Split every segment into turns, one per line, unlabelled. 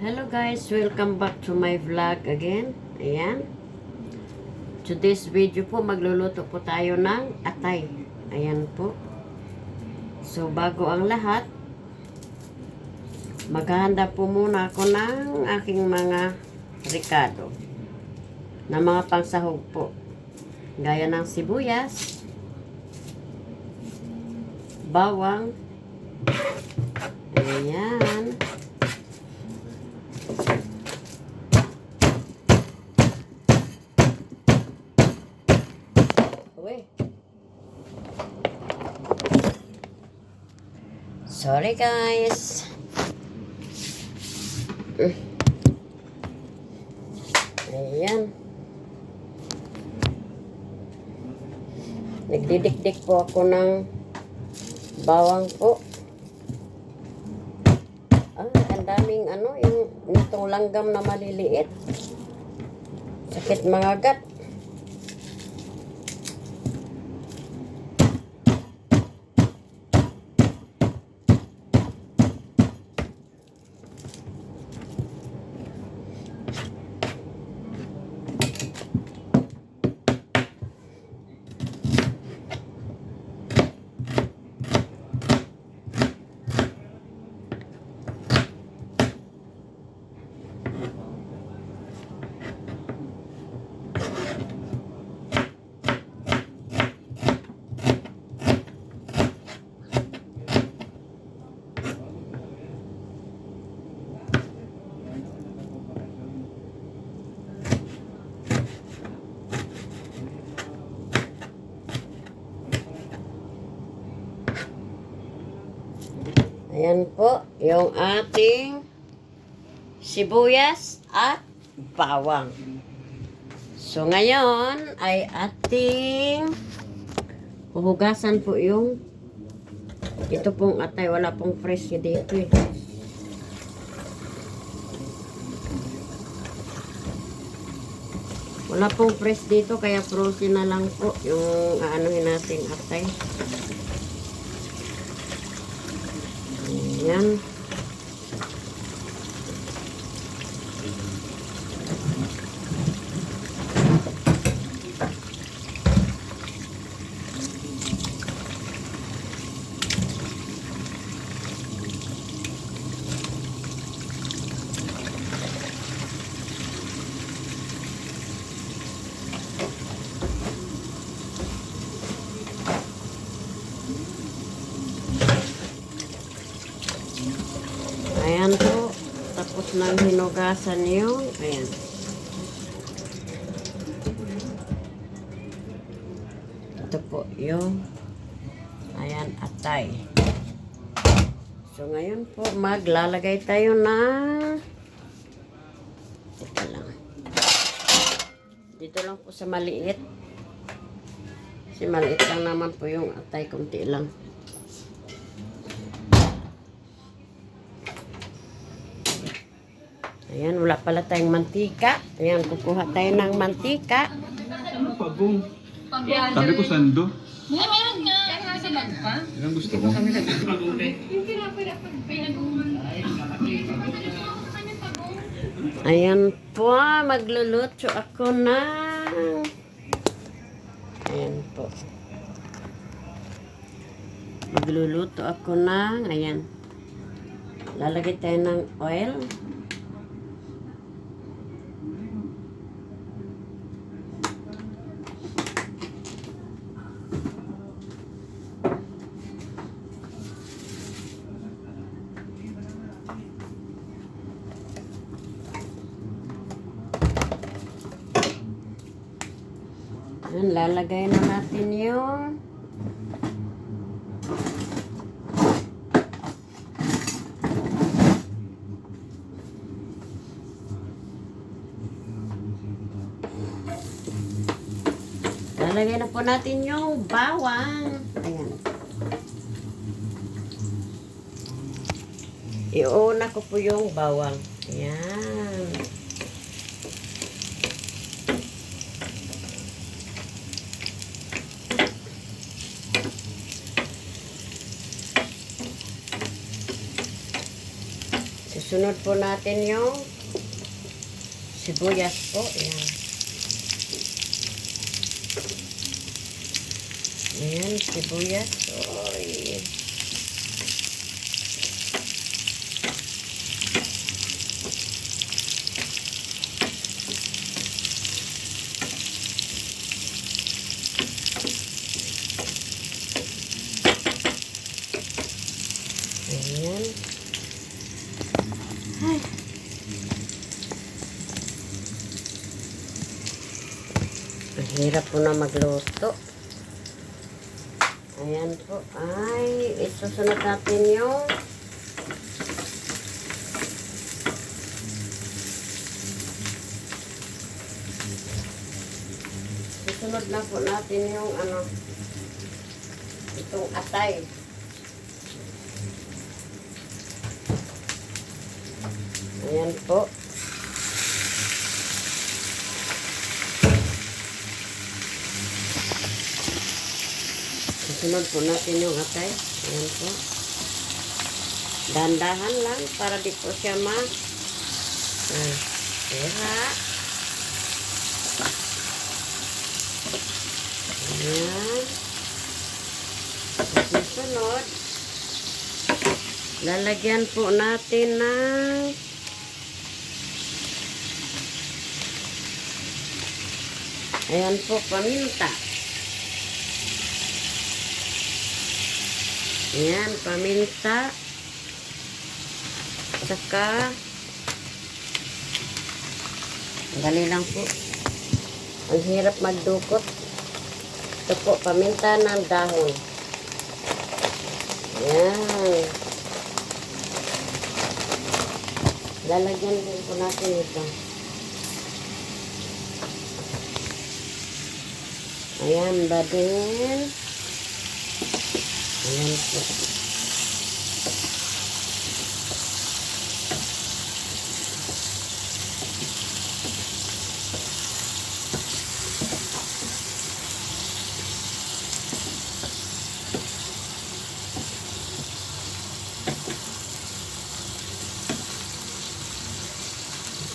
Hello guys, welcome back to my vlog again. Ayan. Today's video po, magluluto po tayo ng atay. Ayan po. So, bago ang lahat, maghahanda po muna ako ng aking mga ricado na mga pangsahog po. Gaya ng sibuyas, bawang, ayan, sorry guys. Ayan. Nagdidikdik po ako ng bawang po. Ang daming yung nitong langgam na maliliit. Sakit mga gat. Ayan po, yung ating sibuyas at bawang. So, ngayon ay ating huhugasan po yung ito pong atay. Wala pong fresh dito eh. Wala pong fresh dito, kaya frozen na lang po yung aanuhin nating atay. Ayan. Ayan po, tapos nang hinugasan yung, ayan. Ito po yung, ayan, atay. So, ngayon po, maglalagay tayo ng, ito lang. Dito lang po sa maliit. Kasi maliit lang naman po yung atay, kunti lang. Ayan, wala pala tayong mantika. Ayan, kukuha tayo ng mantika.
Ano pagong? Sabi ko sando.
Meron nga. Nasa bag pa?
Yan gusto ko.
Yung pinapagpag pinaguman.
Ayan po, magluluto ako ng... Ayan po. Magluluto ako ng... Ayan. Lalagay tayo ng oil. Ayan, lalagay na natin yung lalagay na po natin yung bawang. Ayan. Iuna ko po yung bawang. Ayan. Susunod po natin yung sibuyas po. Ayan. Ayan, sibuyas. Oy. Ayan. Ay. Ang hirap po na magluto. Ayan po. Ay, isusunod natin yung susunod na po natin yung ano, itong atay. Ayan po. Susunod po natin yung atay. Ayan po. Dandahan lang para di po siya sira. Ayan. Susunod, lalagyan po natin ng ayan po, paminta. Ayan, paminta. Saka, dali lang po. Ang hirap magdukot. Ito po, paminta ng dahon. Ayan. Lalagyan din po natin ito. Ayan ba din? Ayan po.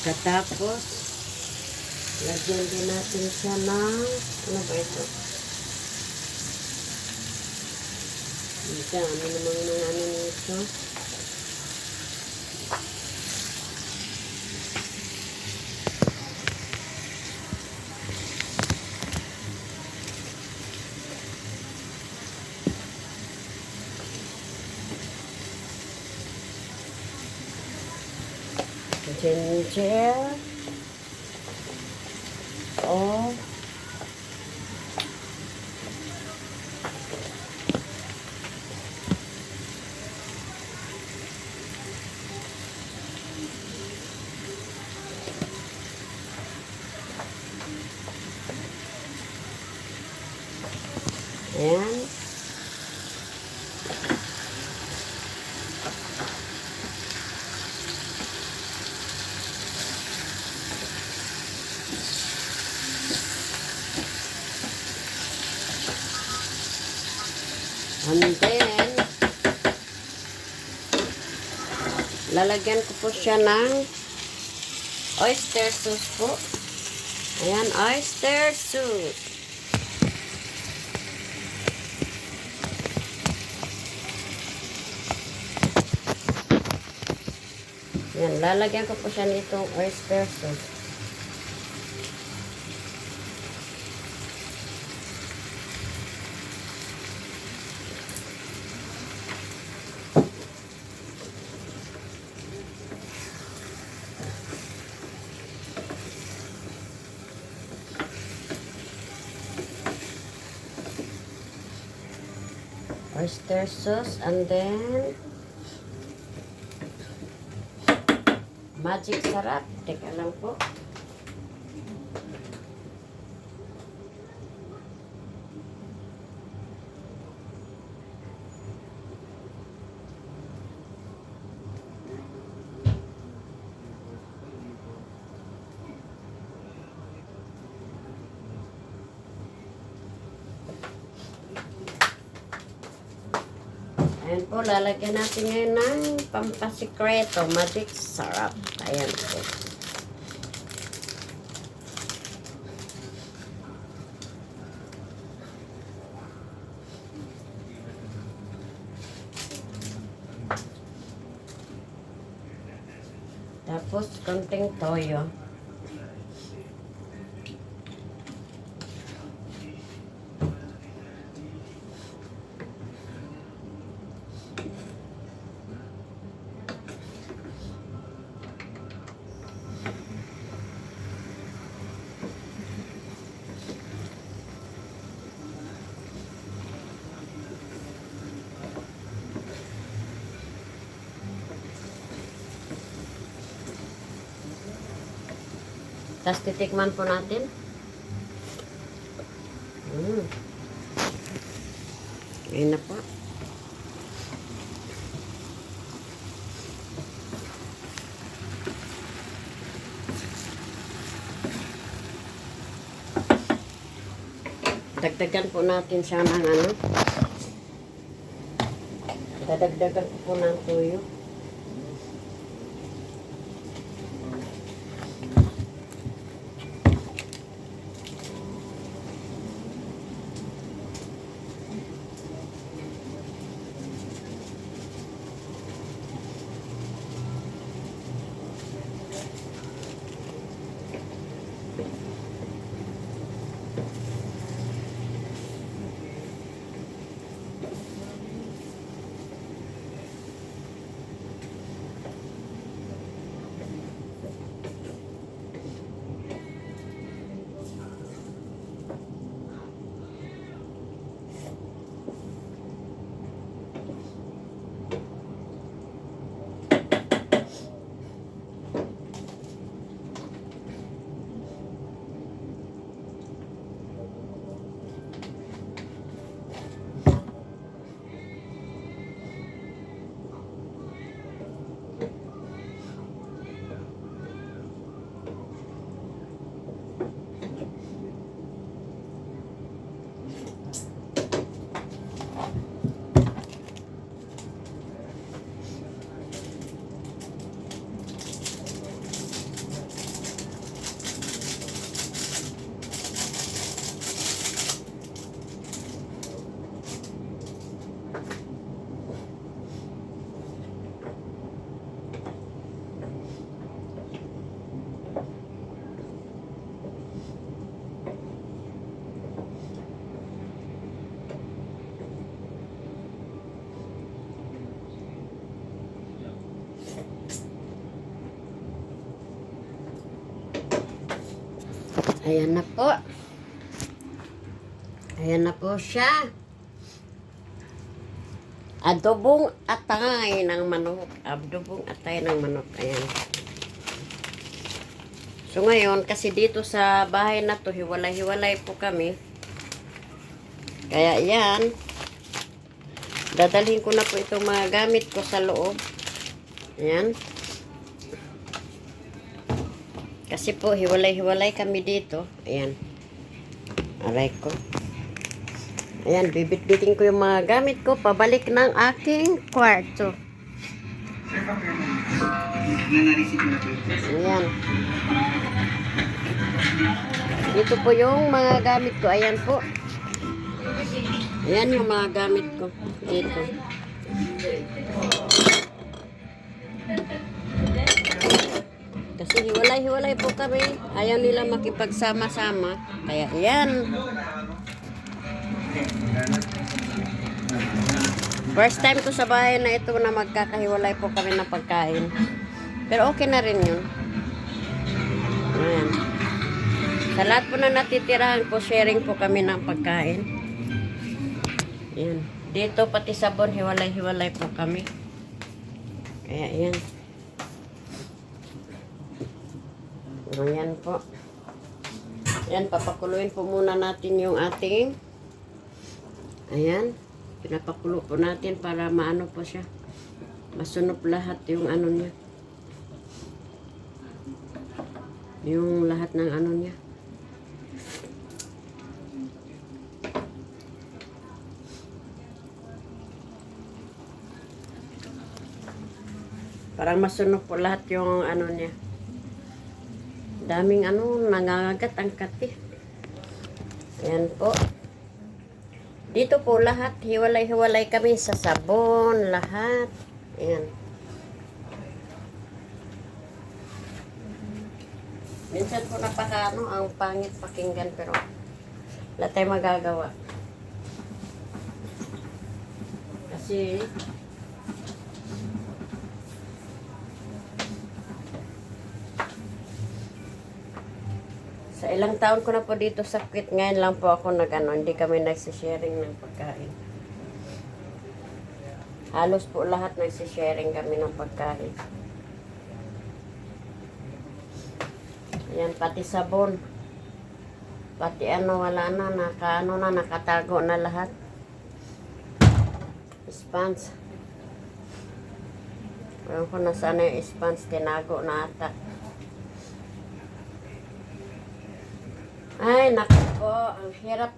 Katapos, lagyan din natin siya ng, ano ba ito? Ano naman ng ano nito? Ginger. Oh. Ayan. And then, lalagyan ko po siya ng oyster sauce po. Ayan, oyster sauce. Ayan, lalagyan ko po siya nitong oyster sauce. Oyster sauce, and then magic sarap. Teka lang po. Ayan po, lalagyan natin ngayon ng pampasikreto, magic syrup. Ayan po. Tapos, konting toyo. Tapos titikman po natin. Ayun na po. Dagdagan po natin siya ng ano. Dadagdagan po ng tuyo. Ayan na po. Ayan na po siya. Adobong atay ng manok. Adobong atay ng manok. Ayan. So ngayon, kasi dito sa bahay na to, hiwalay-hiwalay po kami. Kaya yan. Dadalhin ko na po itong mga gamit ko sa loob. Ayan. Kasi po, hiwalay-hiwalay kami dito. Ayan. Aray ko. Ayan, bibit-bitin ko yung mga gamit ko. Pabalik ng aking kwarto. Ayan. Dito po yung mga gamit ko. Ayan po. Ayan yung mga gamit ko. Dito. Kasi hiwalay-hiwalay po kami. Ayaw nila makipagsama-sama. Kaya yan. First time ko sa bahay na ito na magkakahiwalay po kami ng pagkain. Pero okay na rin yun. Ayan. Sa lahat po na natitirahan po, sharing po kami ng pagkain. Ayan. Dito pati sabon, hiwalay-hiwalay po kami. Kaya yan. Ayan po. Ayan, papakuluin po muna natin yung ating. Ayan. Pinapakulo po natin para maano po siya. Masunog lahat yung ano niya. Yung lahat ng ano niya. Parang masunog po lahat yung ano niya. Daming ano, nangangagat ang kati. Ayan po. Dito po lahat, hiwalay-hiwalay kami sa sabon, lahat. Ayan. Minsan po napaka ang pangit pakinggan pero wala tayong magagawa. Kasi sa ilang taon ko na po dito sa Kuwait, ngayon lang po ako hindi kami nagsisharing ng pagkain. Halos po lahat nagsisharing kami ng pagkain. Ayan, pati sabon. Pati wala na, nakatago na lahat. Sponge. Alam ko nasaan na yung sponge, tinago na ata. Ay, naku po,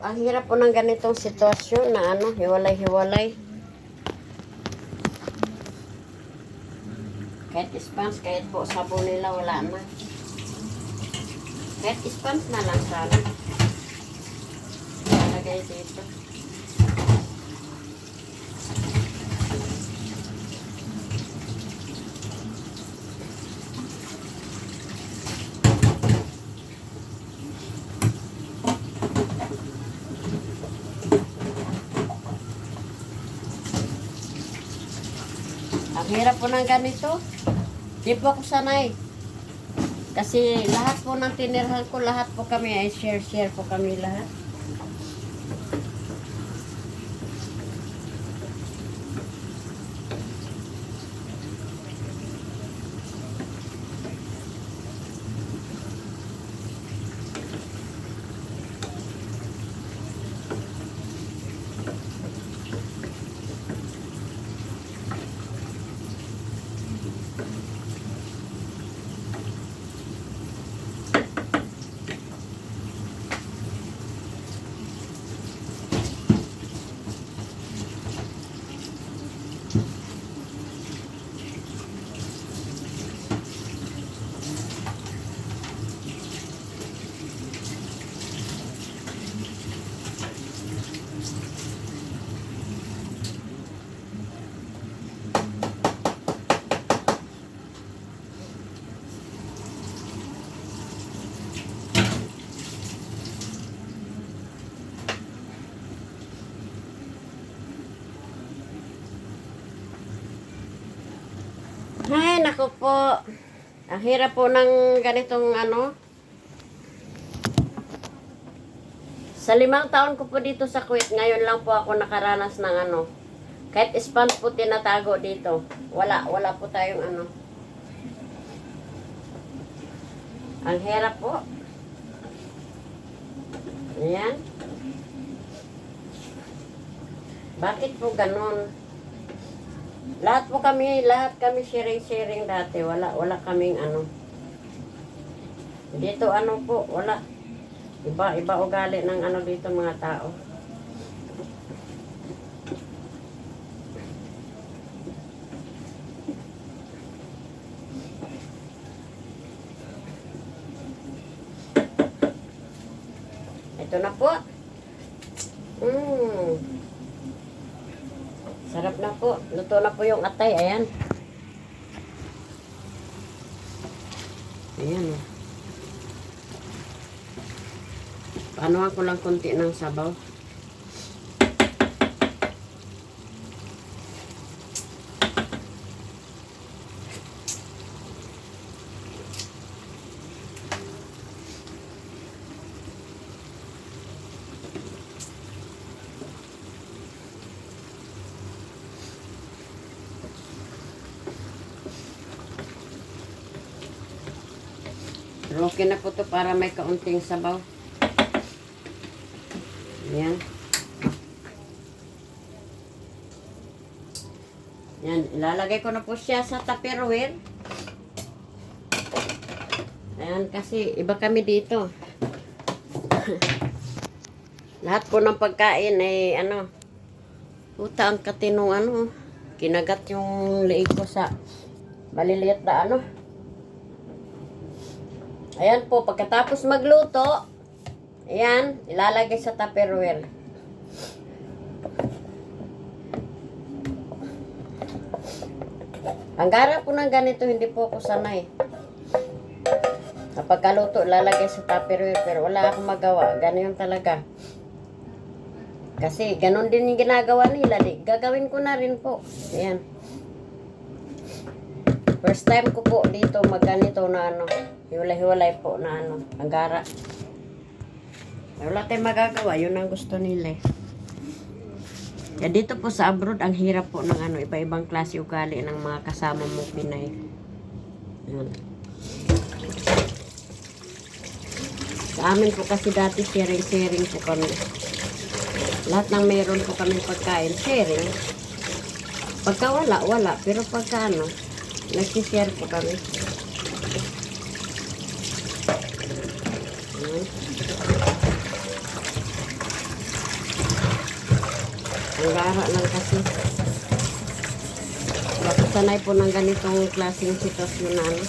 ang hirap po ng ganitong sitwasyon na hiwalay-hiwalay. Kahit sponge, kahit po sabon nila, wala na. Kahit sponge na lang sana. Lagay dito. Ang hirap po ng ganito. Di po ako sanay. Kasi lahat po ng tinirhan ko, lahat po kami ay share po kami lahat. Ay, naku po. Ang hirap po ng ganitong Sa 5 taon ko po dito sa Kuwait, ngayon lang po ako nakaranas ng kahit sponge po tinatago dito. Wala po tayong Ang hirap po. Ayan. Bakit po ganon? Lahat kami sharing dati. Wala kaming Dito po, wala. Iba ugali ng dito mga tao. Ito na po. Sarap na po. Luto na po yung atay. Ayan. Ayan. Panuhan ko lang konti ng sabaw. Pero okay na po to para may kaunting sabaw. Ayan. Yan, ilalagay ko na po siya sa Tupperware. Ayan, kasi iba kami dito. Lahat po ng pagkain ay puta ang katinong kinagat yung leeg ko sa maliliit na ano. Ayan po, pagkatapos magluto, ayan, ilalagay sa Tupperware. Ang gara po ng ganito, hindi po ako sanay. Kapag kaluto, lalagay sa Tupperware, pero wala akong magawa. Ganyan talaga. Kasi ganon din yung ginagawa nila. Gagawin ko na rin po. Ayan. First time ko po dito magganito na ano. Hiwalay-hiwalay po na ano. Ang gara. Wala tayong magagawa. Yun ang gusto nila eh. Kaya dito po sa abroad, ang hirap po ng ano, iba-ibang klase ugali ng mga kasama mo Pinay. Ayan. Sa amin po kasi dati sharing-sharing po kami. Lahat ng meron po kami pagkain, sharing. Pagka wala, wala. Pero pagka ano, nag-share po kami. Ayan. Ang gara lang kasi. Sanay po ng ganitong klaseng sitwasyon na ano.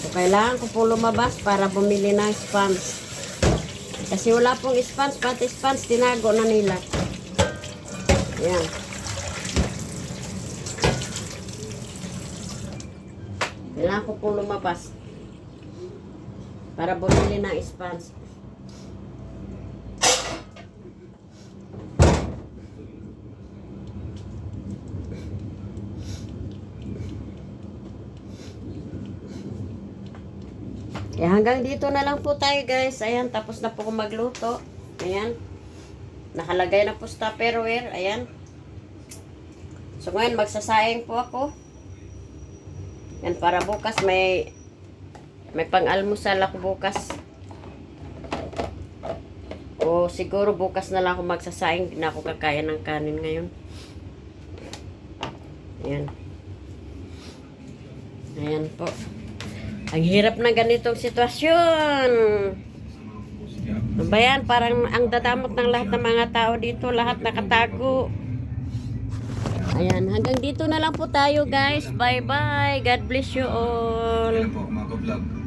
So, kailangan ko po lumabas para bumili ng sponge. Kasi wala pong sponge, pati sponge tinago na nila. Ayan. Kailangan ko po lumabas para bumili ng sponge. Kaya hanggang dito na lang po tayo guys. Ayan, tapos na po ko magluto. Ayan. Nakalagay na po sa Tupperware. Ayan. So ngayon magsasaing po ako. Yan, para bukas may pang-almusal ako bukas. O siguro bukas na lang ako magsasaing. Hindi na ako kakain ng kanin ngayon. Ayan. Ayan po. Ang hirap na ganitong sitwasyon. Ano ba yan? Parang ang dadamot ng lahat ng mga tao dito. Lahat nakatago. Ayan, hanggang dito na lang po tayo guys. Bye-bye. God bless you all.
Ayan po, mga ka-vlog.